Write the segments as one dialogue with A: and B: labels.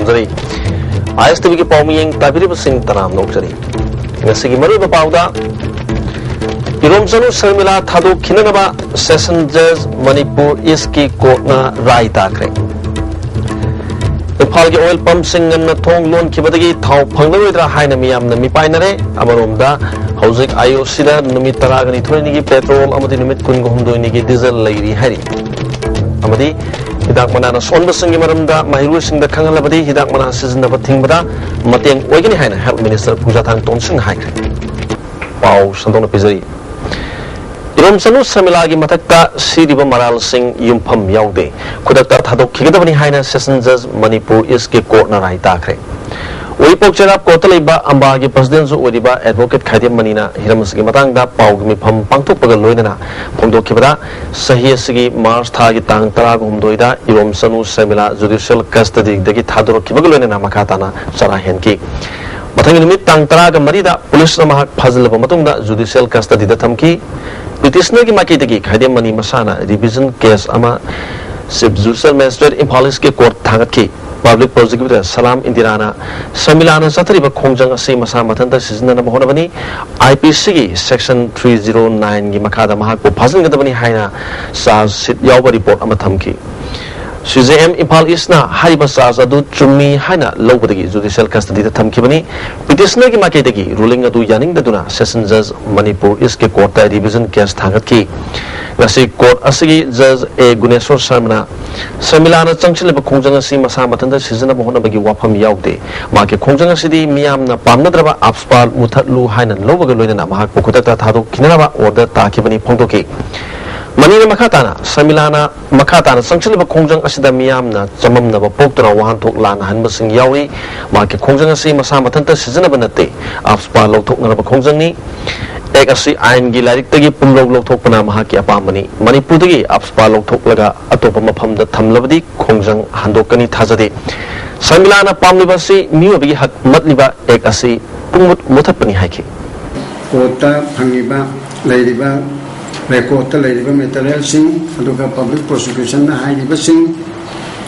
A: ꯊꯝꯖꯔꯤ ISTV की पाउमियंग ताबिरिबसिंग तनाम नोकजरी ngasi mari ba pauda iromsanu sarmila thado khinanaba session judge Manipur East ki court na rai takre Nepal ki oil pump singan na thong loan kibadagi thau phanglaroidra haina miyam na mipainare amaromda hauzik IOC da numit taragani thoini gi petrol amadi numit kun-humdoi gi diesel lairi hari amadi hidak mana na sonba singi maramda mahiru singda khangalabadi hidak mana sizinaba thingbada mateng oigini haina health minister Puja Thang Tonsing haikre pau sandona pizari iromsanu samila gi matakta siriba maral sing yumpham yaude khudakta thadok khigedabani haina session judge Manipur East ki court na rai takre Oipok Cherap Kotalaiba Ambagi President Zu Odiba Advocate Khadiam Manina Hiramasgi Matangda Paugmi Pam Pangtuk Pagaloidana Pongdo Kibada Sahiasigi Mars Thagi Tang Taragum Doida Irom Sanu Semila Judicial Custody Degi Thadoro Kibagaloina Makatana Sara Henki Matangi Limit Tang Taraga Marida Police Mahak Puzzle Matunda Judicial Custody the Tamki Petitioner Makitiki Khadiam Mani Masana Division Case Ama Sib Judicial Magistrate in Police Court Tangaki Public Prosecutor Salam Indirana Samilana Satariba Kongjang Asi Masa Matanta Sizana Mahonabani IPC Section 309 gi Makada Mahako Puzzle Gadabani Haina Sa Sit Yawa Report Amatamki CJM Impal Isna Hariba Saz Adu Chumi Haina Lobadagi Judicial Custody the Tamkibani Petitioner gi Maketagi ruling Adu Yaning Daduna Session Judge Manipur East ki Court Division Case Thangatki Ngasi Court Asigi Judge A Guneswar Sharmana Samilana Changchilaba Kongjang Asi Masa Matanta Sizana Mahonabagi Wapam Yaude Maki Kongjang Asidi Miyamna Pamnadraba Abspal Muthatlu Haina Lobagaloina Mahak Pukutata Thadu Kinaba Order Takibani Pongtoki Manina Makatana Samilana Makatana Changchilaba Kongjang Asida Miyamna Chamamnaba Poktora Wahantok Lana Hanbasing Yawi Maki Kongjang Asi Masa Matanta Sizana Banate Abspal Lotok Naraba Kongjang ni Ek asi ain gi larik tagi pumlog lok thok pana mahaki apamani Manipur tagi apspa lok thok laga atopa mafam da thamlabadi khongjang handokani thajade Samilana pamlibasi miwabigi hak matliba ek asi pumut mutapani haiki
B: kota phangiba lairiba record ta lairiba material sing aduga public prosecution na haiba sing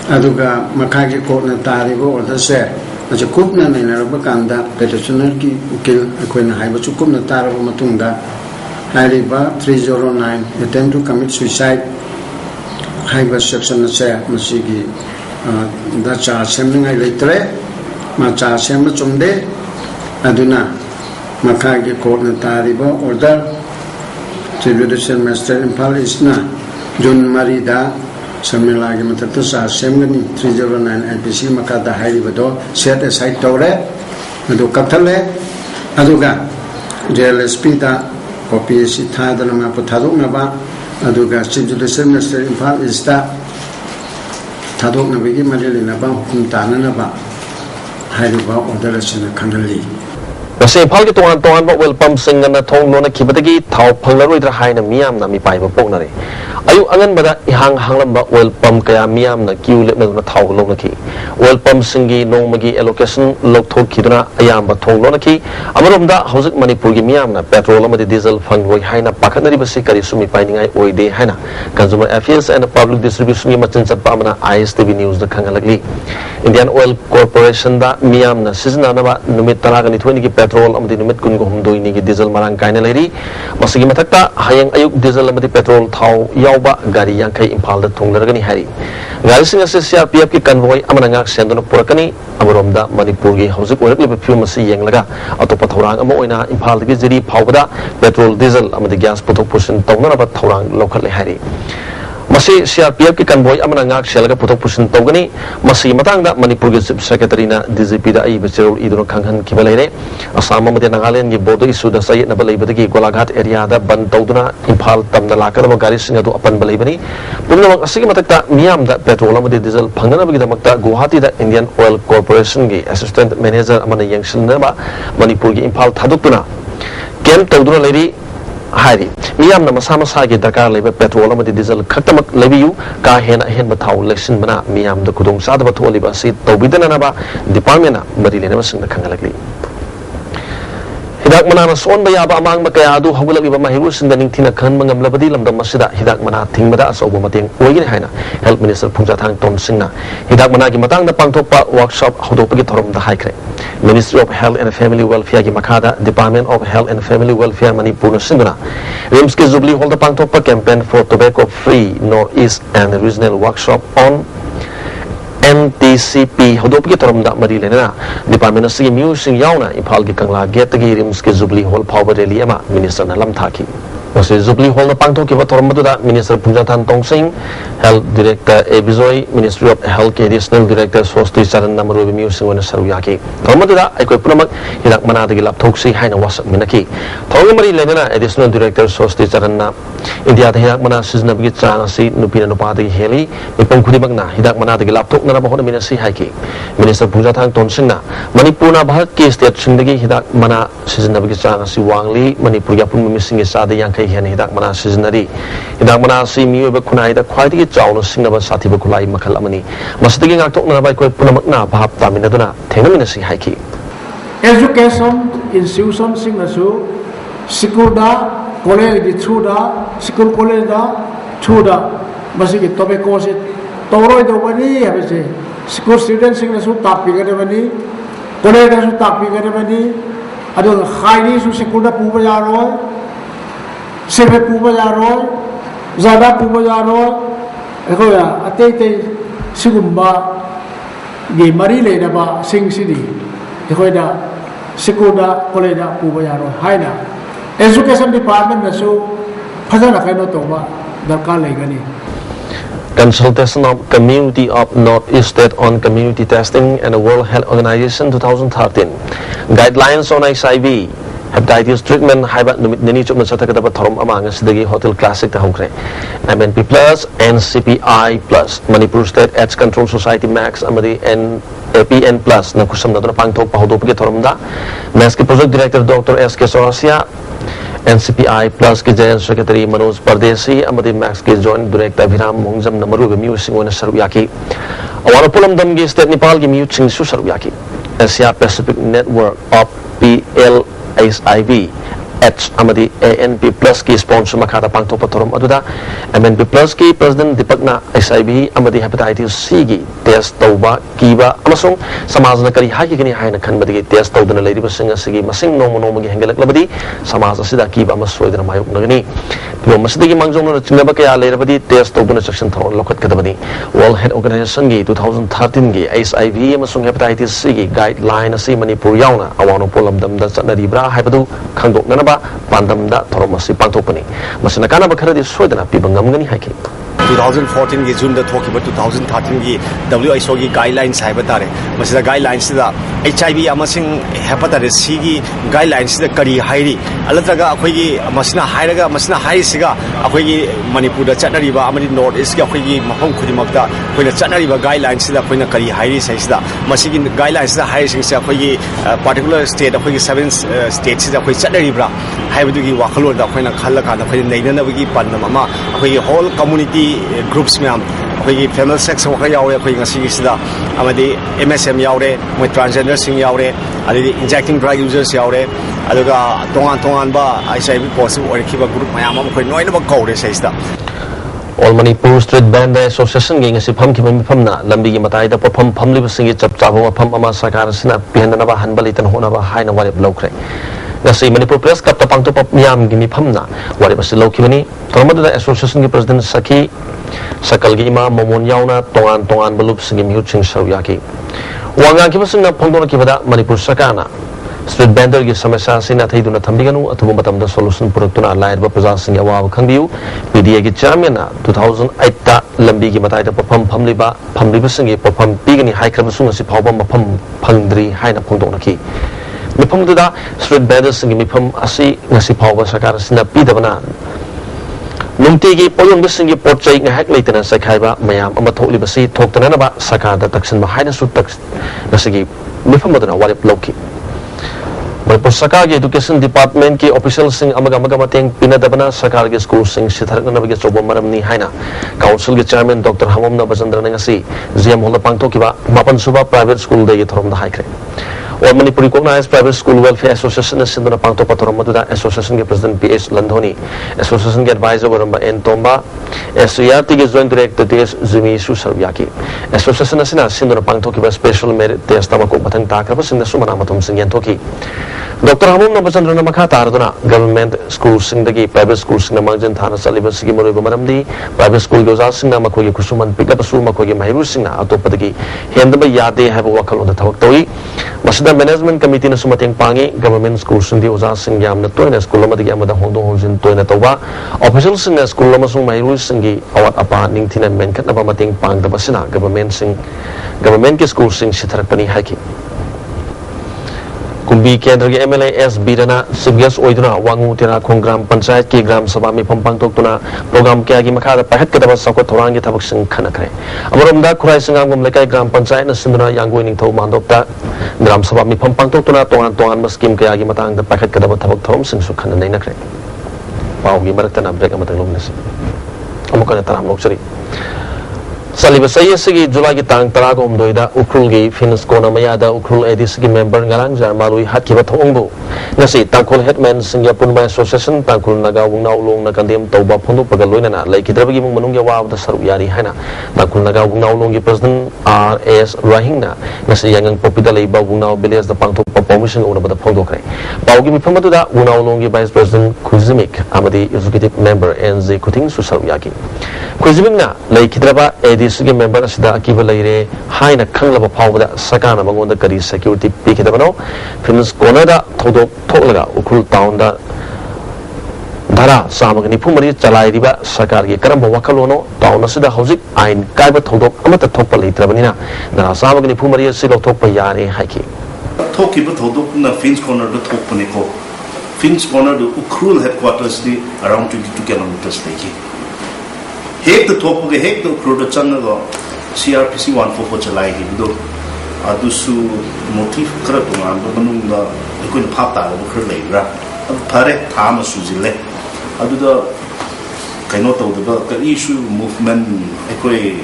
B: aduga makhagi court na taribo order se aja kupna naina raba kanda petitioner ki ukil akoina haiba chukupna taraba matungda haiba 309 attempt to commit suicide haiba section na se masigi da cha semningai leitre ma cha sem chumde aduna makhagi court na tariba order judicial magistrate Impal Isna Jun Marida Samilagi Matata Sa Semgani 309 IPC Makada Hairibado set aside Tore Adu Katale Aduga JLSP da copy Sitadana Potaduk Naba Aduga Chief Judicial Minister Impal Ista Taduk Nabigi Marilina Huntana Naba Hairiba Orderasina Kanali
A: Nasi Impal ki tuan ba well pump singana thong lona kibadagi thau phanglaroidra haina miyam na mi paiba poknare ayu angan bada ihang hanglamba well pump kaya miyam na queue lepna na thau lona ki well pump singi nongmagi allocation lok thok khiduna ayamba thong lona ki amaromda hauzik Manipur gi miyam na petrol amadi diesel phangloi haina pakhanari basi kari sumi painingai oide haina Consumer Affairs and Public Distribution gi machin chappa amana ISTV News da khangalagli Indian Oil Corporation da miyam na sizna na ba numit taragani thoini gi petrol amadi numit kun humdoi ni gi diesel marang kaina leri masigi matakta hayang ayuk diesel amadi petrol thau yauba gari yangkai Impal da thonglaragani hari gari sing ase CRPF ki convoy amana ngak sendona purakani amaromda Manipur gi hauzik oirakliba film asi yenglaga atopa thorang ama oina Impal gi jiri phawbada petrol diesel amadi gas puthok pusin tawnaraba thorang lokhatle hari Masi CRPF ki convoy amana ngak selaga puthok pusin tawgani masi matangda Manipur gi Chief Secretary na DGP da ai becherol idro khanghan kibalaire Assam amade Nagaland gi border issue da sayet na balaibadagi Golaghat area da ban tawduna Impal tamda lakadaba gari singa du apan balaibani pumnamang asigi matakta miyam da petrol amade diesel phangnana bagi damakta Guwahati da Indian Oil Corporation gi assistant manager amana yengsilnaba Manipur gi Impal thadukuna kem tawduna leri Hari miyam na masama sagi dakar leba petrol amadi diesel khaktamak lebiyu ka hena hen bathau election bana miyam da kudong sadaba tholiba si tawbidana na ba department na marilena masing da khangalagli hidak mana son ba yaba amang ma kaya adu hawlak iba mahiru sin daning thina khan mangam labadi lamdam masida hidak mana thingmada asoba mateng oigin haina health minister Phungjathang Tonsingna hidak mana gi matang da pangthokpa workshop hodopagi thorom da haikre Ministry of Health and Family Welfare gi makhada Department of Health and Family Welfare Manipur na sinduna RIMS ki Jubilee Hall da pangthokpa campaign for tobacco free northeast and regional workshop on NTCP hodopagi thorom da mari lena department asigi musing yauna Imphal gi Kangla gate gi RIMS ki Jubilee Hall power rally ama minister na lam thaki wasi Jubilee Hall na pangthoki ba thorom da minister Phungjathang Tonsing Health Director Ebizoy Ministry of Health ki Additional Director Swasti Charan Namaru musing wana saruyaki thorom da aikoi punamak hidak mana dagi lapthoksi haina wasak minaki thorom mari lena Additional Director Swasti Charan na India da hidak mana sizna bagi chang asi nupina nupa dagi heli mipong khudimak na hidak mana dagi lapthok na bahona minasi haiki Minister Phungjathang Tonsing na Manipur na Bharat ki state singdagi hidak mana sizna bagi chang asi wangli Manipur ya pun missing sada yang kai hian hidak mana siznari hidak mana si miyo ba khunai da khwai dagi chawna singna ba sathi ba khulai makhal amani masdagi ngak tok na bai koi punamak na bhap tamina duna thengna minasi haiki
C: education institution singna su school da college di chuda school college da chuda masigi tobacco se toroi do bani habese school students singna su tapi gade bani college da su tapi gade bani adu khaini su school da puba yaroi sebe puba yaroi zada puba yaroi ekoya atei sigumba ge mari le da ba sing sidi ekoda school da college da puba yaroi haina Education Department na so phajana kaino to ba darkar laigani
A: Consultation of Community of Northeast State on Community Testing and the World Health Organization 2013 Guidelines on HIV Hepatitis Treatment haiba numit nini chupna sathakadaba thorom amanga sidagi Hotel Classic ta hongkre MNP Plus NCPI Plus Manipur State AIDS Control Society Max amadi NAPN Plus na kusamna dona pangthok pahodopagi thorom da Max ki Project Director Dr. SK Sorasia NCPI Plus ki Joint Secretary Manoj Pardesi amadi Max ki Joint Director Viram Mongjam namaru ga music wona saruyaki awana pulam dam gi state Nepal gi music su saruyaki Asia Pacific Network of PLHIV H amadi ANP Plus ki sponsor makhada pangthok pathorom aduda MNP Plus ki President Dipakna HIV amadi Hepatitis C gi test tauba kiba amasung samajna kari hagi gani haina khanbadi test tawdana leiriba singa sigi masing nomo gi hengalak labadi samaj asida kiba amasoidana mayuk nagani tibo masidagi mangjongna chinaba kaya leirabadi test tawdana section thor lokhat kadabani World Health Organization gi 2013 gi HIV amasung Hepatitis C gi guideline asi Manipur yauna awano polamdam da chanaribra haibadu khangdokna pandam da thoromasi pangthokpani masina kana bakharadi soidana pibangamgani haiki
D: 2014 की जून थोकी 2013 की WHO की guidelines है बता रहे मसिदा guidelines दा HIV अमसिंग hepatitis C की guidelines दा करी हाइरी अलतगा अखोगी मसिना हाइरगा मसिना हाइसिगा अखोगी मणिपुर दा चटनरीबा अमनि नॉर्थ ईस्ट की अखोगी मफम खुदिमकता अखोइना चटनरीबा गाइडलाइंस दा अखोइना करी हाइरी सैसिदा मसिगी गाइडलाइंस दा हाइरिसिंग से अखोगी पर्टिकुलर स्टेट अखोगी 7 स्टेट से अखोई चटनरीब्रा हाइबदुगी वाखलोर दा अखोइना खल्लका दा अखोइ नैननबगी पन्नम अमा अखोगी होल कम्युनिटी groups मैम अखोगी फैमिली सेक्स वखा यावरे अखोई ngasi sida amadi MSM yaure moi transgender sing yaure adi injecting drug users yaure aduga tongan ba HIV positive oirkiba group mayam am khoi noina ba kaure saista
A: All Manipur Street Band Association gi ngasi pham ki mifam na lambi gi matai da pham pham li singi chap chap wa pham ama sakar sina pihan na ba hanbali tan hona ba haina wale blokre ngasi Manipur Press Club ta pangto pop miam gi mi pham na wale ba silo ki bani tormada da association gi president Saki sakal gi ima momon yauna tongan balup singi mi ching sawyaki wanga ki basing na phongdona ki bada Manipur sakana Street Bender gi samasya sina thaiduna thambiganu athubu matam da solution produktuna lairba praja singa wa khangbiu PDA gi chairman na 2008 ta lambi gi matai da pham liba singi pham pigani haikrab sunga si phawba mafam phangdri haina phongdona ki mifam da Street Bender singi mifam asi ngasi phawba sakar sina pidabana Numtigi poyong bisingi portray nga hek leitena sa kaiba mayam ama thokli basi thoktana na ba sakada taksin mahayna su tak nasigi mifamadana walip loki Manipur Sarkar ki Education Department ki official sing amaga mateng pinadabana Sarkar ki school sing sitharak na bagi chobo maram ni haina council ki chairman Dr. Hamom na Bajandra ngasi GM holda pangtho kiba mapan suba private school de thorom da haikre All Manipuri recognized private school welfare association is Sinduna Pangto Patoramatuda association president P.H. Landhoni, association advisor Waramba N. Tomba, SURT joint director T.S. Zumi Susarviaki, association Asina Sinduna Pangto Kiba special merit test Tamako Patang Takrabas in the Sumanamatum Singantoki. Dr. Hamum Nabasandra Makata, government schools in the private schools in the Manjan Thana Saliba Sigimori Maramdi, private school goes out Sina Makoya Kusuman, pick up a Suma Koya Mahirusina, Atopataki, Hendaba Yade have a wakal on the Tawakoi, Masada Management Committee in Sumating Pangi, government schools in the Ozasing Yam, the Toina School of the Yamada Hondo in Toinatoba, officials in the school of Masum Mahirusingi, Awat Apa, Ningtin and Menkat Nabamating Pang the Basina, government schools sing Sitarapani Haki. Kumbi Kendra MLA S. Bidana, Sibias Oiduna, Wangu Tira, Kongram Pansai, Kigram Sabami Pampang Tokuna, Program Kiagi Makada, Pahetkaba Sako Torangi Tabaksin Kanakre. Amorumda, Kurasingam Lekai Gram Pansai, and Sindra Yang winning to Mandopta, Gram Sabami Pampang Tokuna, Toan Maskim Kiagi Matang, the Pahetkaba Tabak Toms, and Sukananakre. Paugi Maratana, Brekamatalumis. Amokanataram luxury. Saliba Sayasigi, July Tang Taragom Doida, Ukrulgi, Finns Kona Mayada, Ukrul Edisigi member Garanja, Malui Hakiba Tongo. Nasi, Tankul Hetman, Singapore by Association, Tankul Naga, Unau, Nakandem, Toba Pondo Pagaluna, Lake Idragi Mununga Wow, the Saruyari Hana, Tankul Naga, Unau, President R.S. Rahina, Nasi Yang Popida Labor, Unau Billias, the Panto Promotion over the Pondokre. Baugimi Pamatuda, Unau Vice President Kuzimik, Amadi Executive Member, and the Kuting Susaruyaki. Kuzimina, Lake Idraba, Edis. Member Sida Akiba Laire, Haina Kanglaba Powder, Sakana Mangon the Kari security peak at the Mano, Finns Konada, Todo Tolaga, Ukul Town, Dara, Samagani Pumari, Chalaiba, Sakari, Karamba Wakalono, Town Sida Hosik, Ein Kaiba Todo, Amata Topali, Travanina, Dara Samagani Pumari, Silo Topa Yari, Haki.
E: Toki but Hodokuna, Finns Corner, the Topanico. Finns Corner, the Ukrul headquarters, around 22 kilometers. Hek the top of the hek the Kruda Channel CRPC 144 Chalai Hindu Adusu motif Kratungan, the Manunga, the Queen Pata of Kurla, Pare Tama Suzile, Aduda Kainoto, the issue movement, Equi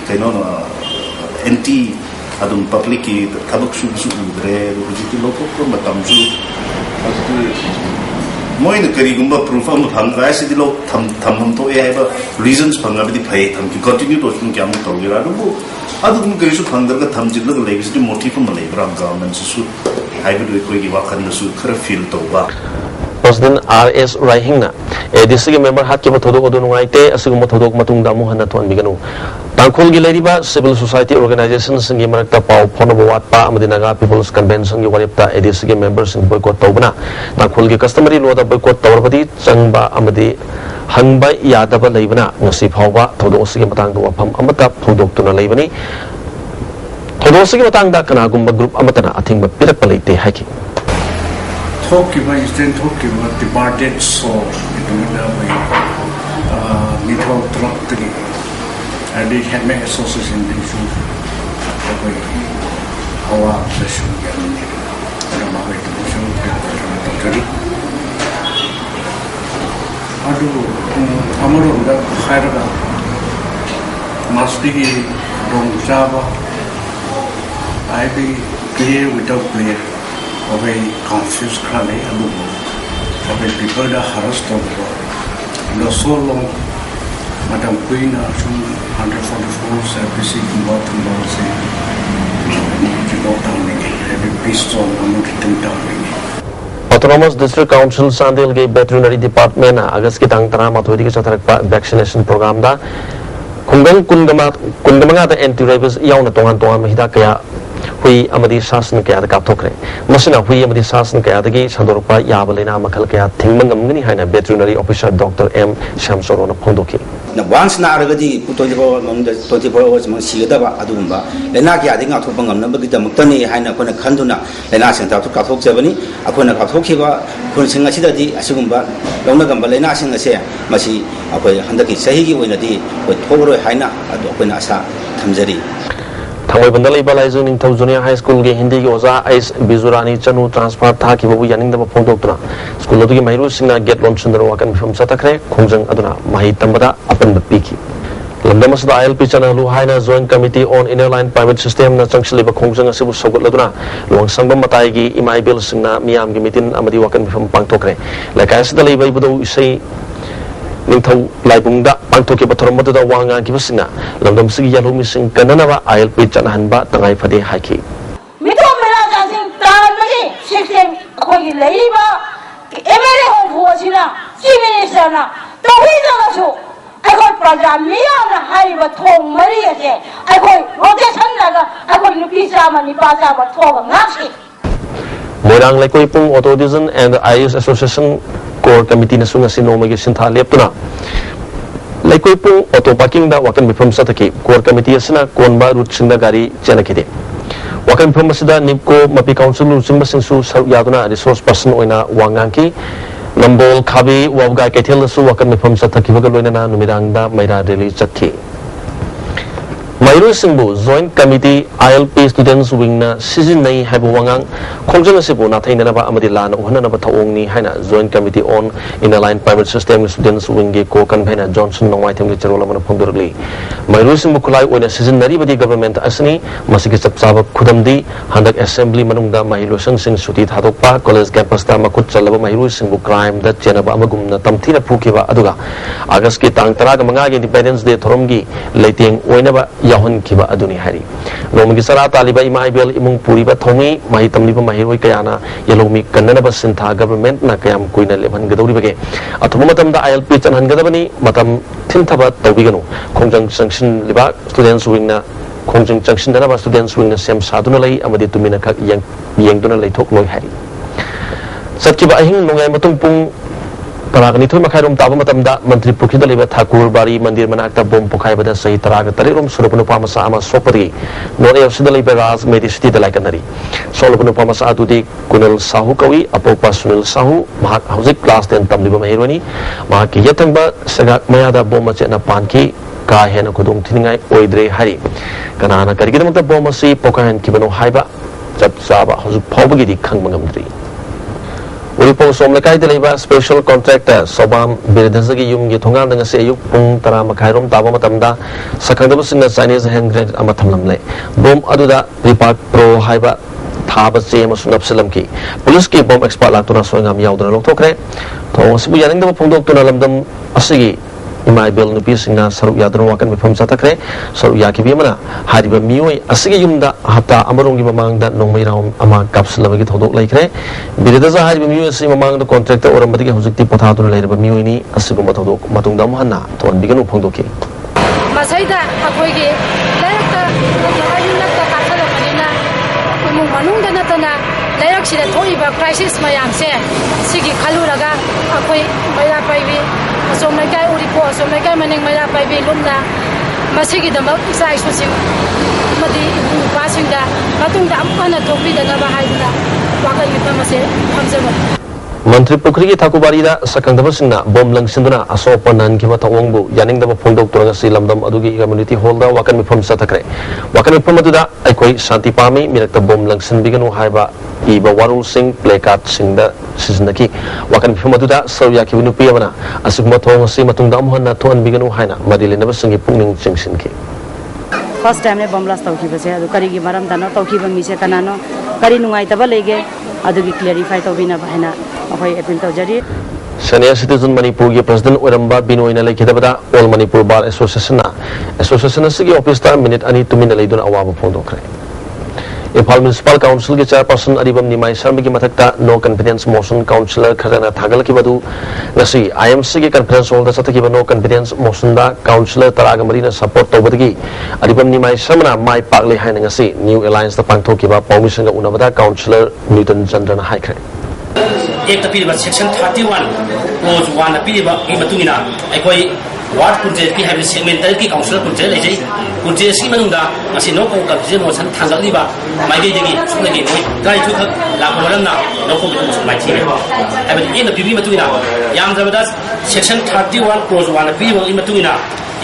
E: Kainona, NT Adum Papliki, the Tabaksu, the local Matamju. Moi the Karigumba proof of Hangasi Tamto Eva reasons Pangabdi pay them to continue to Yamu Togiradu. Other than Grishu Panga, the Tamjilla, the legacy motive from the labor governments suit. I would require and the suit field over.
A: President R.S. Rahina, a district member Hakiba Todo Odunaite, a Sumoto Matunda Muhanatuan Biganu. Tankul Gileriba, civil society organizations in Yamarata Pau, Ponobawatpa, Madinaga People's Convention, Yuwaripta, a district members in Boycott Tobana. Tankul customary law the Boycott Tawabadi, Changba Amadi, Hangba Yadaba Labana, Nasip Hova, Todosi Matang to Apam Amata, Podoctuna Labani. Todosi Matang da Kanagumba group Amatana, I think, but Pirapalite hiking.
C: Talking about instant talking about departed soul, Nito Troctri, and they had made association issue our session, and I'm away to the show. I do Amaro the Hiraga must be from Java. I be clear without clear. Of a confused crowd, of a people that harassed of the so long, Madam Queen, 144 service in bottom to go down again, every pistol,
A: Autonomous District Council Sandil gave veterinary department August Kitang Tana Matwidi vaccination program da Kungang Kundamanga the anti-rabies Yauna Tongan Tongan Hidakaya. Hui Amadi Sasan Kaya the Kaptokre. Masina Hui Amadi Sasan Kaya the Gate, Sandorpa, Yabalina Makalkaya, Timangam Hina, veterinary officer Dr. M. Shamsorona Pondoki.
F: Once Naragadi put on the 24 hours Monsidaba Adumba, Lenaki adding out of Bangam, the Mutani, Hina Kona Kanduna, Lenas and Tato Katok Seveni, Akona Katokiva, Kunsinga Sidadi, Asumba, Lonagamba Lenas and the Sea, Masi, Apoy Handaki Sahi, when a day with Toro Hina at Openasa, Tamzeri.
A: Tangway Bandali Balazun in Junior High School, Hindi Goza, Ice Bizurani, Chanu, Transport, Taki, Yaning the Pondokra. School of the Mayrusina get launched in the Wakan from Satakre, Kunjang Aduna, Mahi Tambada, up in the Piki. Lamdam asda ILP chanalu haina Joint Committee on Inner Line Private System na changchliba khongjang asibu sogatladuna luang sangbam matai gi imai bill singna miyam gi mitin amadi wakan bifam pangtokre laikai asda leibai budu isai ningthau laibungda pangtoke bathoram madu da wanga gi basina lamdam sigi yalu mising kanana ILP chanahanba tangai phade haiki
G: mitom mera jasing tan magi system khoi leiba emere hong phosina chief minister na tawida na so I got program Miana Hariba Tong Maria, I got rotation laga, I got Nupisa Manipasa, but Tong Nashi.
A: Morang Lakoipung Auto Division and the IS Association Core Committee na sunga sinoma gi sintha leptuna Lakoipung Auto Parking da wakan bifam sataki Core Committee asina konba route singda gari chelakide wakan bifam asida Nipco Mapi Council singba singsu saruk yaduna resource person oina wanganki Nambol Kabi Wavgai Ketil su wakan mifam sataki bagaloina numidangda maira rally chatki Mairu Singbu Joint Committee ILP Students Wing na season nai haibu wangang khongjang asibu na thaina ba amadi lana uhana na ba thawong ni haina Joint Committee on Inner Line Private System Students Wing ge ko convener Johnson Nongwai them ge charola mana phongdurli Mairu Singbu khulai oina season nari badi government asni masigi chapchaba khudamdi handak assembly manungda Mairu sing suti thadokpa college campus ta makut chalaba Mairu Singbu crime da chenaba amagum na tamthina phukiba aduga August ki tang 15 ge Independence Day thoromgi leiteng oina ba Yahun kiba aduni hari. Nomi sara taliba imai bel imung puri ba thomi mahi tamli ba mahi roi kayana yalomi kannana ba sintha government na kayam koina leban gadori bage. Athumu matam da ILP chanhan gadabani matam thintaba tawbiganu. Khongjang sanction liba students wing na khongjang sanction dana ba students wing na sem saduna lai amadi tumina khak yengduna lai thok loi hari. Satkiba ahing nongai matung pung Paragani thoi makhairom taba matamda Mantri Pukhida leba Thakur Bari Mandir manakta bom pokhai bada sahi taraga tarirom surupunu pamasa ama sopari non efsida leba Raz Medi City da laikanari solupunu pamasa atudi Kunal Sahu kawi apopa Sunil Sahu mahak hausik class 10 tamliba mahirwani mahak ki yatangba sagak mayada bom mache na panki ka hena khudung thiningai oidre hari kanana karigidamta bom asi pokahan kibano haiba chap saba hausuk phawbagi di khangmangamdri Uripo somlekai deliba special contractor Sobam Birdazagi Yum Gitonga dengan Seyuk Pung Tara Makhairom Taba Matamda Sakandaba Singa Chinese hand grenade Amatamlamle Bom Aduda Ripak Pro Haiba Thaba Chema Sunap Salamki Police ki bom expert latuna soingam yaudra loktokre to sibu yaning daba pungdok tuna lamdam asigi imai bel nupi singa saruk yadron wakan bifam satakre saruk yaki bimana hariba mioi asigi yumda hata amarungi mamangda nongmai raum ama kapsulabagi thodok laikre birida hariba mioi asi mamangda contractor oram badigi hujukti pothatuna lairaba mioi ni asigumba thodok matungda muhanna ton biganu phongdoki
H: masaida akoigi layakta layakta kakhala manina kumung manungda natana layak sida thoiba crisis mayamse sigi khaluraga akoi maya paibi somaikai uripo somaikai maning maya paibi lumna masigi damak sai susing madi pasingda matungda amana thokbidana bahaiduna wakai pamase phamjaba
A: Mantri Pukri Thakubari da Sakandaba Singna bom langsinduna asopa nan kiba tawongbu yaning daba phongdok turanga silamdam adugi community hall da wakan mifam satakre wakan mifam aduda aikoi shanti pami mirakta bom langsin biganu haiba iba warul sing placard singda siznaki wakan mifam aduda sarya kibunu piyamana asugma thong asi matungda muhanna thon biganu haina madilenaba singi pungning chingsinki
I: first time bom blast tawkibase adu karigi maram dana tawkiba mise kanano kari nungai taba lege adugi clarify tawbina bahina akoi appeal tawjari
A: Senior Citizen Manipur ki President Oramba Binoina Lekidabada All Manipur Bar Association Sigi office ta minute ani tumina leidun awaba phondokre Impal Municipal Council ki chairperson Aribam Nimai Sharma ki mathakta no confidence motion councillor Kharana Thagal ki badu ngasi IMC ki conference hall da sataki no confidence motion da councillor Taraga Marina support tawbadagi Aribam Nimai Sharma mai pakle haina ngasi New Alliance da pangthoki ba permission ga unabada councillor Newton Chandran haikre
J: एक तपीब section 31 close 1 तपीब की मतुंगिना अखोई ward कुंजेट की have segmental की councillor कुंजेट लेजै कुंजेट C मनुंदा ngasi no ko ka je motion thangaliba maigi degi sunagi moi dai thu khak la ko ram na no ko bi motion mai thi habe in the pb matungina yam zabada section 31 clause 1 pb in matungina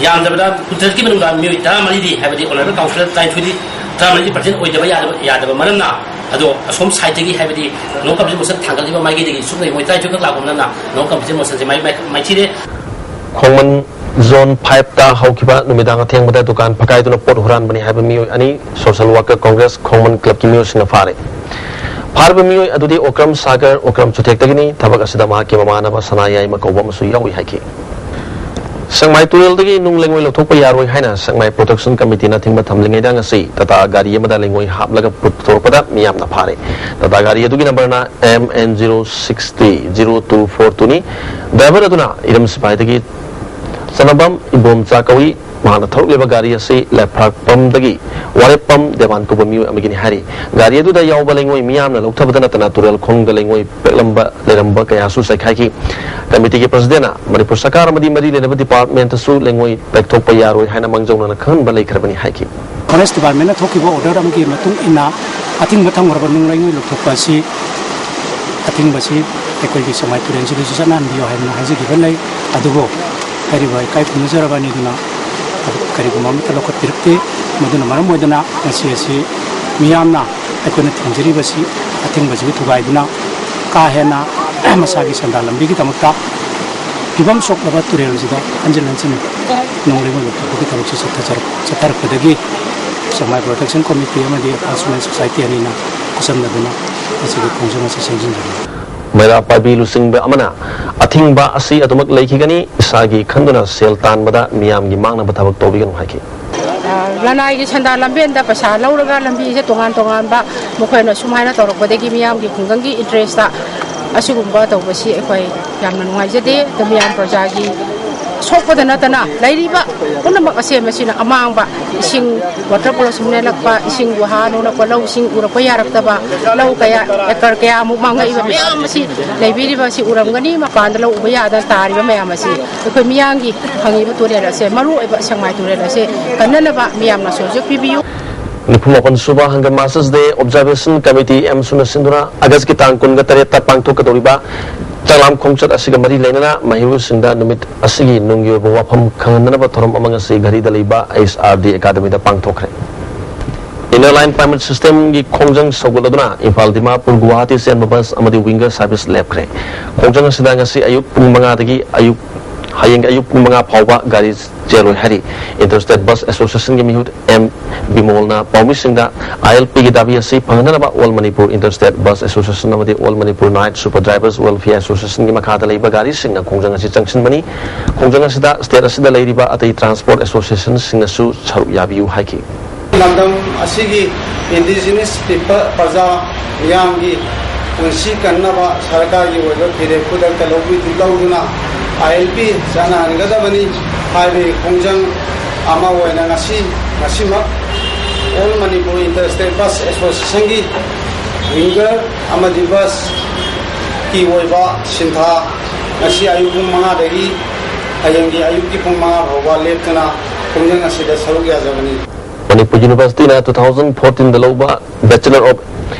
J: yam zabada kutel ki manungda mi ta mali di habe di honorable councillor dai thu di ta mali percent oi daba ya daba maram na ado asom side gi habe di no ka bi motion thangaliba maigi degi sunagi moi dai thu khak la ko na no ka bi motion je mai thi de
A: khongman Zone 5 ta haukiba numidang atheng bada dukan pakai tuna pot huran bani haiba mioi ani Social Worker Congress Common Club ki mioi singa fare farba mioi adudi Okram Sagar Okram Chutek tagini thabak asida ma ki mamana ba sanayai ma kawba masu yawi haiki Sangmai turel dagi nung lengoi lothok pa yaroi haina Sangmai Protection Committee na thingba thamlingai dang asi tata gari amada lengoi haplaga putor pada miyam na phare tata gari adugi number na MN0600242 ni driver aduna iram sipai dagi Sanabam ibom chakawi mahana thoruk leba gari ase leprak pam dagi ware pam devan ko bami amigini hari gari adu da yawba lengoi miyam na lokthaba na tana tural khong da lengoi peklamba leramba kaya su sakai ki committee ki president Manipur Sarkar amadi mari lenaba department su lengoi pekthok pa yaroi haina mangjong na khan ba leikharbani haiki
K: Forest Department na thokibo order amgi matung ina ating mathang raba nung lengoi lokthok pa si ating basi ekoi ki samai turen si sanan dio haina haji given lai adugo kari bai kai punjara bani duna kari gumam ta lokot tirte maduna maram moduna asi asi miyamna ekona thinjiri basi ating basi thugai duna ka hena masagi sanda lambi ki tamakta pibam sok laba turel sida anjel anjin nongre mo lokto ki tamuk si satar padagi samai protection committee amadi asuna society anina kusam duna asi ki khongjama sa senjin
A: Mera pabi lusing be amana athing ba asi atumak leiki gani isagi khanduna sel tan bada miyam gi mangna bathabak tobi gan haiki
H: lanai gi chanda lamben da pasa lauraga lambi se tongan ba mokhoina sumaina torok badegi miyam gi khungang gi interest ta asugumba tawbasi ekoi yamna nungai jade the miyam praja gi sokpada natana lairiba punamak ase masina amang ba ising water pollution ne lakpa ising waha no na lau sing ura pa yarak taba lau kaya ekar kaya mu manga iba miyam masi laibiri ba si uram gani ma pan lau ubaya da tari ba miyam masi ko miyangi hangi ba tore da se maru iba sangmai tore da se kanana ba miyam na sojek pibiu
A: Nipumapan Subah hanggang Masters Day Observation Committee M Suna Sindura Agas kita angkun gatareta pangtok katoriba Calam kongcat asiga mari lainana mahiru sinda numit asigi nungyo bawapam kanganana ba thorom amang asi gari daliba ISRD Academy da pangtokre Inner Line Payment System gi kongjang soguladuna Impal Dimapur Guwahati sen babas amadi winger service lab kre kongjang asida ngasi ayuk pung mga dagi ayuk hayang ayuk pung mga phawba gari jelo hari Interstate Bus Association gi mihut M Bimol na paumisingda ILP gi dabi asi pangana ba All Manipur Interstate Bus Association amadi All Manipur Night Super Drivers Welfare Association gi makhada leiba gari singa kongjang asi junction bani kongjang asida state asida leiriba atai transport association singa su charu yabiu haiki
B: Landam asigi indigenous people paza yamgi unsi kannaba sarkar gi wodo phire kudal talobi duduna ILP sana angada bani highway kongjang ama woina ngasi mak All Manipur Interstate Bus Association gi winger amadi bus ki woiba sintha ngasi ayuk mga dagi ayangi ayuk ki mga bhawa leptana kongjang asida saruk ya jabani
A: Manipur University na 2014 daloba Bachelor of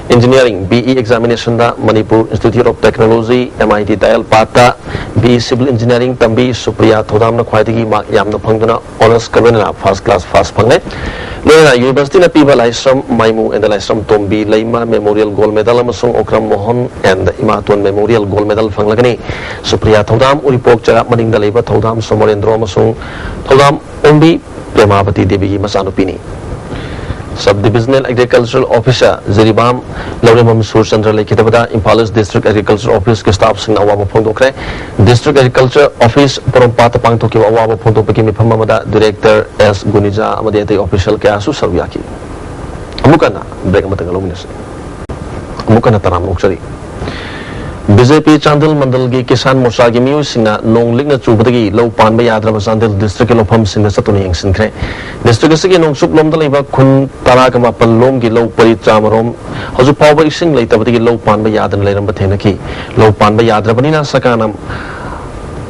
A: Engineering BE examination da Manipur Institute of Technology MIT Dial Pata BE Civil Engineering tambi Supriya Thodam na khwaidagi mark yamna phangduna honors karwana first class first phangai loina University na piba laisram Maimu and laisram Tombi Laima Memorial Gold Medal amasung Okram Mohan and Imatun Memorial Gold Medal phanglagani Supriya Thodam uripok chara maning da leiba Thodam Somorendro amasung Thodam Ombi Premavati Devi Masanupini Sub-Divisional Agricultural Officer Ziribam Laurimam Sur Chandra Lekitabada Impala's District Agricultural Office ke staff sing awaba phongdokre District Agriculture Office Porompata pangthoki awaba phongdokpaki miphamamada Director S Gunija amadi atai official ke asu sarwyaki amukana break matang lominase amukana taram uksari BJP Chandil Mandal gi Kisan Morcha gi miu sina nong lingna chubadagi lo panba yadraba Chandil district ke lofam sinna satuni yengsinkre district asigi nong sup lomda leiba khun tara kama pallom gi lo pari chamarom hoju pawba ising leitabadagi lo panba yadan leiramba thenaki lo panba yadrabani na sakanam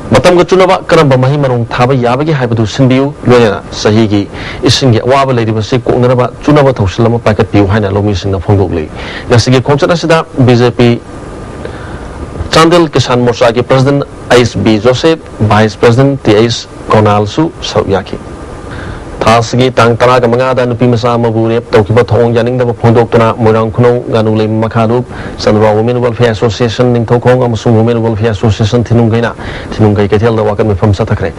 A: matam ga chunaba karamba mahi marong thaba yabagi haibadu sinbiu loyana sahi gi ising gi awaba leiriba se koknaba chunaba thausilama packet piu haina lomi singna phongdok lei ngasigi khongchana sida BJP Chandil Kisan Morcha ke President ISB Joseph Vice President TS Konal Su Sawyaki थासगी तांग तराग मंगादा नुपी मसा मबु rape तौकिबा थोंग यानिंगदा फोंदोक्तुना मोरांग खुनौ गानुले मखालुप सनरा वुमेन वेलफेयर एसोसिएशन निंगथौखोंग अमसुंग वुमेन वेलफेयर एसोसिएशन थिनुंगै कैथेल वाकन मिफम सथखरे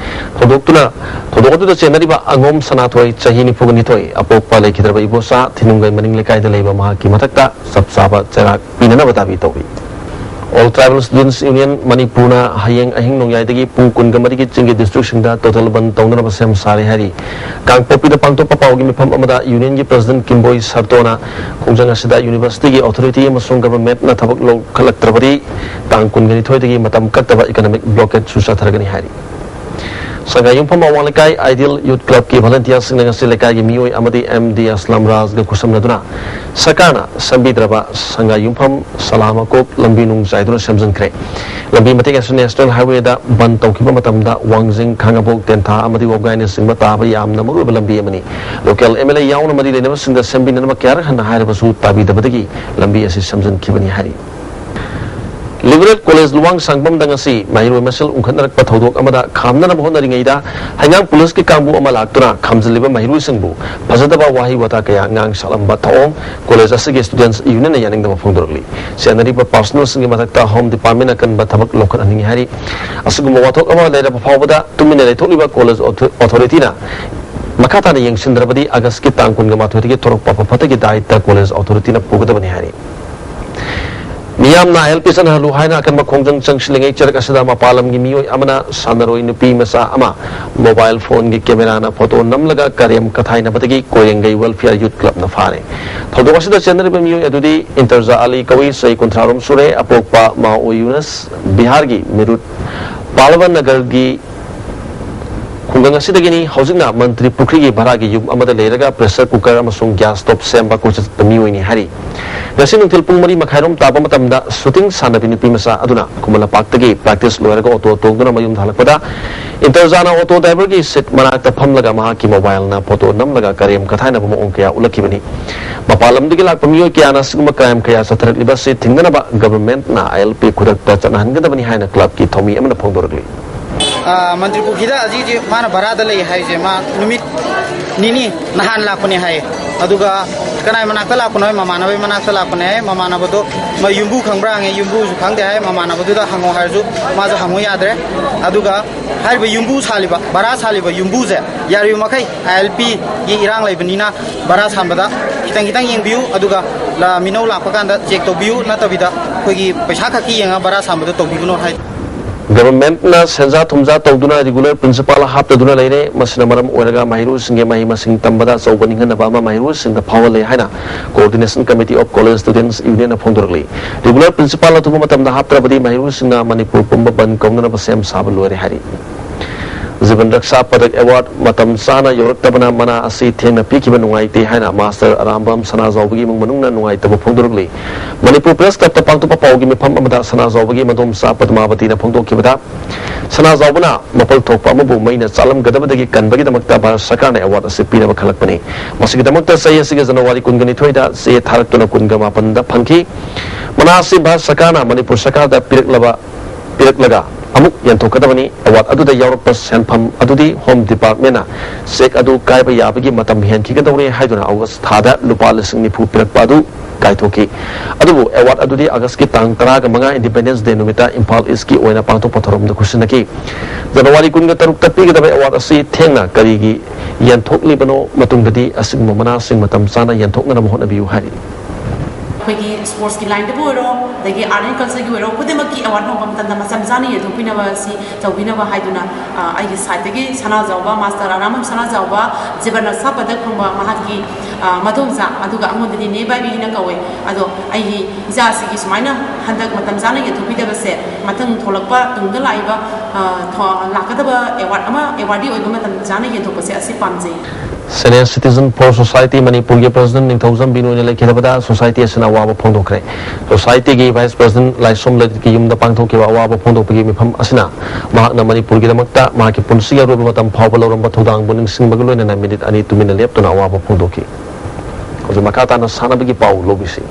A: थोदोक्तुना चेनरिबा अंगोम सनाथोय चही निफुगनिथोय अपोक्पा लेखिद्रबा इबोसा थिनुंगै मनिंग लेकायदा लेबा महाकी मथक्ता सबसाबा चराक पिनना बताबी तौबी All Tribal Students Union Manipurna hayeng ahing nongyai pung kun gamari ki chingi district singda total ban taunana basem sari hari kang popi da pangto papau gi mifam amada union gi president Kimboi Sartona khongjang asida university gi authority amasung government na thabak lo khalak trabari tang kun gani thoi dagi matam kaktaba economic blockade susa tharagani hari Sangayung pamawang lekai Ideal Youth Club ki volunteer sing nang lekai gi mioi amadi MD Aslam Raz ga kusam naduna sakana sambidraba sangayung pam salama kop lambi nung zaiduna samjan kre lambi matik national highway da ban tawkiba matamda wangjing khangabok tentha amadi organize sing mata ba yamna magul lambi amani local MLA yauna madi lenema sing da sambi nanama kyar han haira basu tabi dabadagi lambi asi samjan kibani hari Liberal College Luang Sangbam dangasi Mahiru Masal Ungkhanak Pathodok Amada Khamna Mohonari Ngaida Hanyang Police ki Kambu Amalaktura Khamzaliba Mahiru Singbu Pazadaba Wahi Wata Kaya Ngang Salam Batong College Asagi Students Union Yaning the Fondorli Senari personal singi matakta Home Department akan batabak lokan aning hari Asugum Watok Ama Leda Pavada 2 minute Toliba College Authority na Makata na yang sindrabadi agas ki tangkun gamatwati ki torok papa pata ki daita College Authority na pugadabani hari Miyamna help isan halu haina akan makhongjang changsilingai charak asada mapalam gi mioi amana sanaroi nupi masa ama mobile phone gi camera na photo namlaga karyam kathai na batagi koyengai welfare youth club na fare thodok asida chenari ba mioi adudi Interza Ali kawi sei kunthrarum sure apokpa ma oyunas Bihar gi mirut Palwan nagar gi khungang asidagini haujingna mantri pukri gi bharagi yum amada leraga pressure cooker amasung gas stove semba ko mioi ni hari Gasi nung tilpung mari makhairom taba matamda shooting sanabi nupi masa aduna kumala paktagi practice loiraga auto tongduna mayum dhalakpada Interzana auto driver gi sit manakta phamlaga mahaki mobile na photo namlaga karyam kathaina bama ongkaya ulakibani mapalam digi lakpa miyoi kiyana siguma crime kaya satharak liba se thingdana ba government na ILP khudakta chanahangadabani haina club ki thomi amana phongdoragli
L: Menteri Pukida aji mana barada lagi hai je ma numit nini nahan lakune hai aduga kanai manakta lakune mamana bai manakta lakune hai mamana bodo ma yumbu khangbra nge yumbu ju khangde hai mamana bodo da hango harju ma ja hango yadre aduga hai ba yumbu saliba bara saliba yumbu je yari makai ILP gi irang lai banina bara sambada kitang yengbiu aduga la minau lakpakanda check to biu na tabida kogi paisa khaki yenga bara sambada to biguno hai
A: Government na senza thumza tawduna regular principal haptaduna leire masina maram oiraga mahiru singe mahi masing tambada chawbaning hanaba ma mahiru singda phawale haina coordination committee of college students union na phongdorli regular principal atuma matamda haptrabadi mahiru singna manipur pumba ban kaunana basem sabal lore hari Ziban Raksa Padak Award Matam Sana Yorak Tabana Mana Asi Thena Piki Banungai Te Haina Master Arambam Sana Zawbagi Manungna Nungai Tabu Pongdurugli Manipur Press Club Tapang Papau Gimi Pam Amada Sana Zawbagi Madum Sa Padmavati na Pongdo Kibada Sana Zawbana Mapal Tokpa Mabu Maina Salam Gadabadagi Kanbagi Damakta Bar Sakana Award Asipina Bakalakpani Masiki Damakta Saya Siga Zanawari Kungani Toida Say Tarakuna Kungama Panda Panki Manasi Bar Sakana Manipur Sakada Piraklaga Amuk Yantokadavani Award Adu the Europe Senpam Adudi Home Department Sek Adu Kaiba Yabagi Matam Hiankikadawani Haiduna August Tada Lupal Singnipu Pirakpadu Kaitoki Adu Award Adudi Agaski Tang Taraga Manga Independence Day Numita Impal Iski Oina Panto Patorum the Kusinaki Janawari Kunga Taruktapi the Award Asi Tenga Karigi Yantok Libano Matungadi Asing Momana Sing Matam Sana Yantok Namahona Biu Hari
M: Pagi sports ki line de boiro, lagi agriculture ki boiro, kude maki award mo pamtan dama samjani ye thupina ba si chawbina ba haiduna ai gi site gi sana jawba master aramam sana jawba jibana sapada khumba mahaki madongza aduga amodini ne bai bi na kawe ado ai ja si gi sumaina handak matam jani ye thupida ba se matang tholakpa tungda laiba lakadaba award ama awardee oiba matam jani ye thopase asi pamje
A: Senior Citizen for Society Manipur ke President Ningthauzam Binu ne lekhe bada society asina waba phongdokre society ge Vice President Laisom Ladit ki yumda pangthok ke waba phongdok gi mifam asina mahakna Manipur gi damakta mahaki punsi ya roba matam phawba loramba thodang buning sing baglo na minute ani tumina leptuna waba phongdoki ojo makata na sana bagi pau lobisi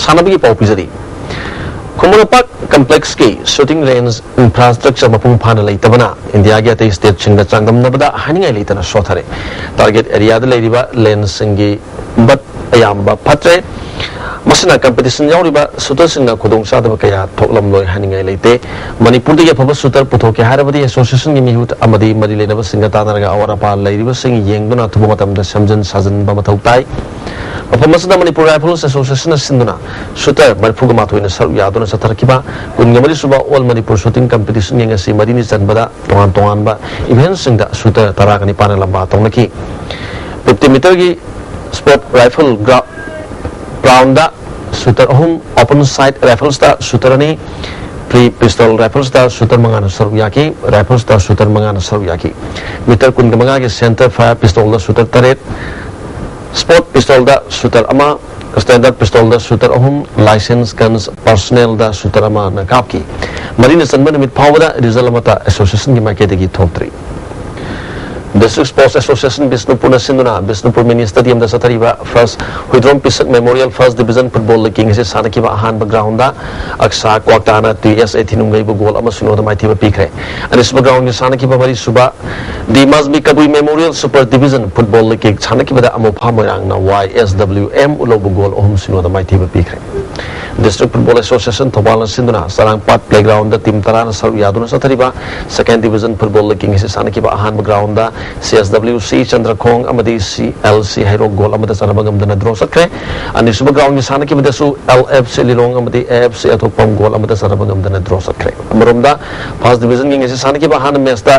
A: सानबगी पाव पिजरी खुमरपाक complex की shooting range infrastructure मपुंग फाना लेतबना India के अतई स्टेट सिंग चांगदमनबदा हानिंगाई लेतना सोथरे टारगेट एरिया द लेरिबा लेंस सिंगी बट अयाम्बा फत्रे मसना कंपटीशन यावरिबा शूटर सिंग खुदोंग सादब कया थोकलम लोय हानिंगाई लेते मणिपुर के फब शूटर पुथोके हारबदी एसोसिएशन की मिहुत अमदी मरी लेनब सिंग तानरगा अवरपा लेरिबा सिंग येंगदुना थुबो मतमदा समजन साजन बमथौ ताई मफमसदा मणिपुर राइफल्स एसोसिएशन सिंदुना शूटर मरफुग माथोइना सर यादुना सथरकिबा कुनगमरी सुबा ऑल मणिपुर शूटिंग कंपटीशन येंगसी मरीनि चनबदा तोहान तोहानबा इवेंट सिंगदा शूटर तरागनि पाना लंबा तौनकी 50 मीटर की स्पोर्ट राइफल ग्राउंड शूटर अहम ओपन साइड राइफल्स शूटर ने प्री पिस्टल राइफल्स शूटर मंगाना सरुक याकी राइफल्स शूटर मंगाना सरुक याकी मीटर कुनगमंगा के सेंटर फायर पिस्टल शूटर तरेट स्पोर्ट पिस्टल शूटर अमा स्टैंडर्ड पिस्टल शूटर अहम लाइसेंस गन्स पर्सनल शूटर अमा कापकी मरीन चनब निमित फावदा रिजल्ट अमता एसोसिएशन की माइकेदगी थोक्ट्री डिस्ट्रिक्ट स्पोर्ट्स एसोसिएशन बिष्णुपुर सिंधुना बिष्णुपुर मिनी स्टेडियम सथरीबा first Huidrom Pishak memorial first division football league से सानकीबा अहानब ग्राउंड अक्सा क्वाक्टाना TSA थिनुंगैबु गोल अमसुनो माइथीबा पीखरे अनिसबा ग्राउंड सानकीबा मरी सुबा दी मस्बी कबुई memorial super division football league सानकीबा अमोफा मोयांगना YSWM उलोबु गोल अहमसुनो माइथीबा पीखरे डिस्ट्रिक्ट फुटबॉल एसोसिएशन थोबाल सिंधुना सरांगपाट प्लेग्राउंड टीम तराना सरुक यादुना सथरीबा सेकेंड डिवीजन फुटबॉल लीग से सानकीबा अहानब ग्राउंड CSWC चंद्रखोंग अमदी CLC हैरो गोल अमदा चनबगमदना ड्रॉ सखरे अनिसुब ग्राउंड सानकीबदसु LFC लिलोंग अमदी AFC अथोपम गोल अमदा चनबगमदना ड्रॉ सखरे अमरोमदा फर्स्ट डिवीजन गिंग से सानकीबा हान मैचदा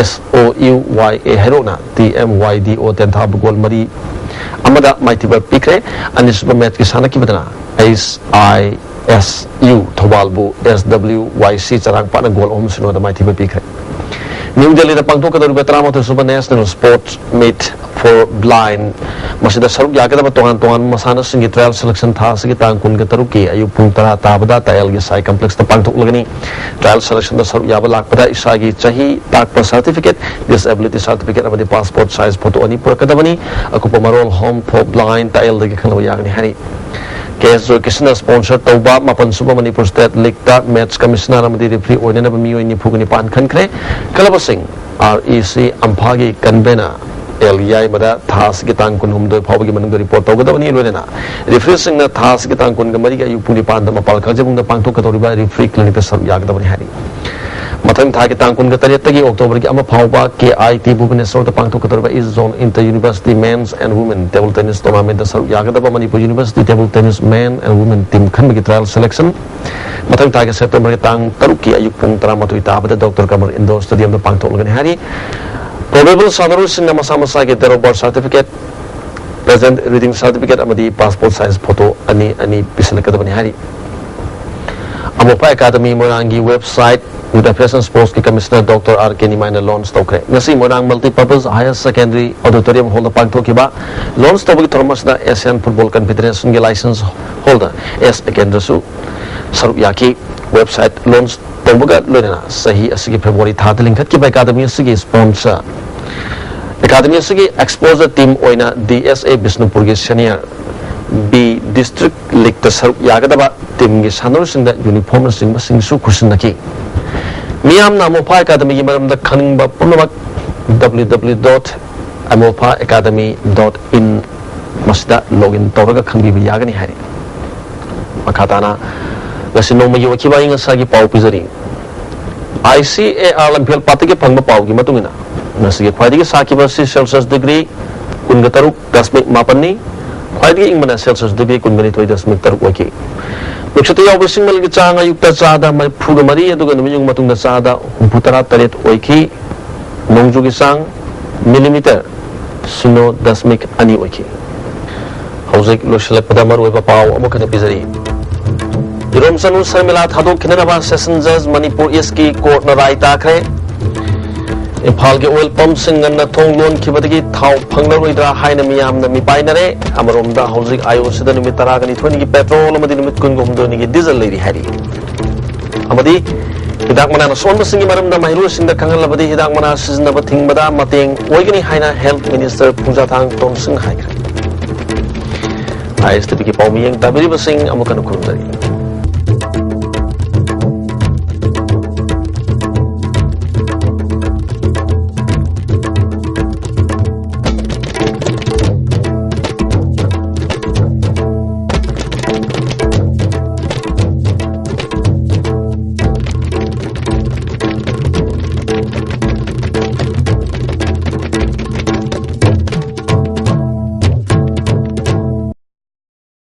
A: SOUYA हैरोना TMYDO 10 थाब गोल मरी अमदा माइथिबा पिखरे अनिसुब मैच की सानकीबदना SISU थोबालबु SWYC चरांगपाना गोल अहमसुनो माइथिबा पिखरे न्यू दिल्ली पांथोकदौरिबा 13 सुबह national sports meet for blind मसिदा सरुक यागदब तोहान तोहान मसाना सिंगी ट्रायल सिलेक्शन था सिगी तांग कुनग तरुकी अयु पुंग 10 ताबदा तायल गी साई कॉम्प्लेक्स ता पांथोकलगनी ट्रायल सिलेक्शन दा सरुक याबा लाकपदा इसागी चही ताकपा सर्टिफिकेट डिसेबिलिटी सर्टिफिकेट अमदी पासपोर्ट साइज फोटो अनि पुरकदबनी अकुप मरोल होम फॉर ब्लाइंड तायल दगी खनब यागनी हरी केस जो किसना स्पॉन्सर तौबा मापन सुबह मणिपुर स्टेट लीग ता मैच कमिश्नर अमदी रेफरी ओइनब मियोइ निफुगनि पान खनखरे कलब सिंह REC अम्फागी कन्वेनर एलियाई मदा थास की तांग कुन हुमदो फावगी मनंग रिपोर्ट तौगदबनी लोरेना रेफरी सिंह ना थास की तांग कुन गमरी का युपुनि पान द मपाल खजबुंग द पांथो कतोरिबा रेफरी क्लिनिक द सर यागदबनी हारी मथंग था की तांग कुन ग तरेतगी अक्टोबर की अमा फावबा KIT भुवनेश्वर द पांथो कतोरिबा east zone inter university men's and women table tennis tournament द सर यागदबा Manipur university table tennis men and women team खनबगी ट्रायल सिलेक्शन मथंग था की सेप्टेम्बर की तांग तरुक की अयुक पुंग 13 ताबदा डॉक्टर कमर इंडोर स्टेडियम द पांथो लगनी हारी प्रोबेबल सादरू सिंह मसा मसा के date of birth certificate present reading certificate अमदी पासपोर्ट साइज फोटो अनि अनि पिसलकदबनी हारी अमोपा एकेडमी मोरांगी वेबसाइट यूनिफिकेशन स्पोर्ट्स के कमिश्नर डॉक्टर RK निमाइना लॉन्च तौखरे ngasi Moirang multipurpose higher secondary auditorium hall द पांथोकिबा लॉन्च तौबगी थर्मसना एशियन फुटबॉल कॉन्फेडरेशन के लाइसेंस होल्डर S केंद्रसु सरुक याकी वेबसाइट लॉन्च तौबगा लोनेना सही असगी फेब्रुआरी था लिंखत की एकेडमी असगी स्पॉन्सर एकेडमी असगी एक्सपोजर टीम ओइना DSA बिष्णुपुर के सीनियर B डिस्ट्रिक्ट लीग द सरुक यागदबा टीम के सानोरसिंग द यूनिफॉर्म सिंग सिंगसु खुसनकी मियाम ना मोफा एकेडमी की मरम द खनिंग पुनमक www.amofaacademy.in मसदा लॉगिन तौरगा खंबी यागनी हारी मखाताना गसी नोमगी वखिबा इंगसागी पाउ पिजरी ICAR लंफेल पाती के फंग पाउ की मतुंगिना नसगी ख्वाइदगी साकिबा सेल्सियस डिग्री 13.8 ख्वाइदगी इंगमना सेल्सियस डिग्री 12.3 वखि नुक्षते याव सिंगल की चांग अयुक्त चादा फुग मरी अदुगा नमियुंग मतुंग चादा 63 वखि नोंजु की चांग मिलीमीटर 0.2 वखि हौजिक लोशलकपदा मरुवा पाउ अमुखन पिजरी इरोम सनु शर्मिला थादो खिननबा सेशन जज मणिपुर ईस्ट की कोर्ट न राय ताखरे इम्फाल के ऑयल पंप सिंगन थोंग लोन खिबदगी थाव फंगनरोइद्रा हाइन मियामना मिपाइनरे अमरोमदा हौजिक आयोसिद निमित 20 की पेट्रोल अमदी निमित 19 की डीजल लेरी हारी अमदी हिदाक मना सोनब सिंगी मरमदा महिरू सिंदा खंगलबदी हिदाक मना सिजनब थिंगबदा मतेंग ओइगनी हाइना हेल्थ मिनिस्टर पुंजाथांग तोमसिंग हाइखरे ISTV की पाउमी यंग ताबरी बसिंग अमुकन खुरुमजरी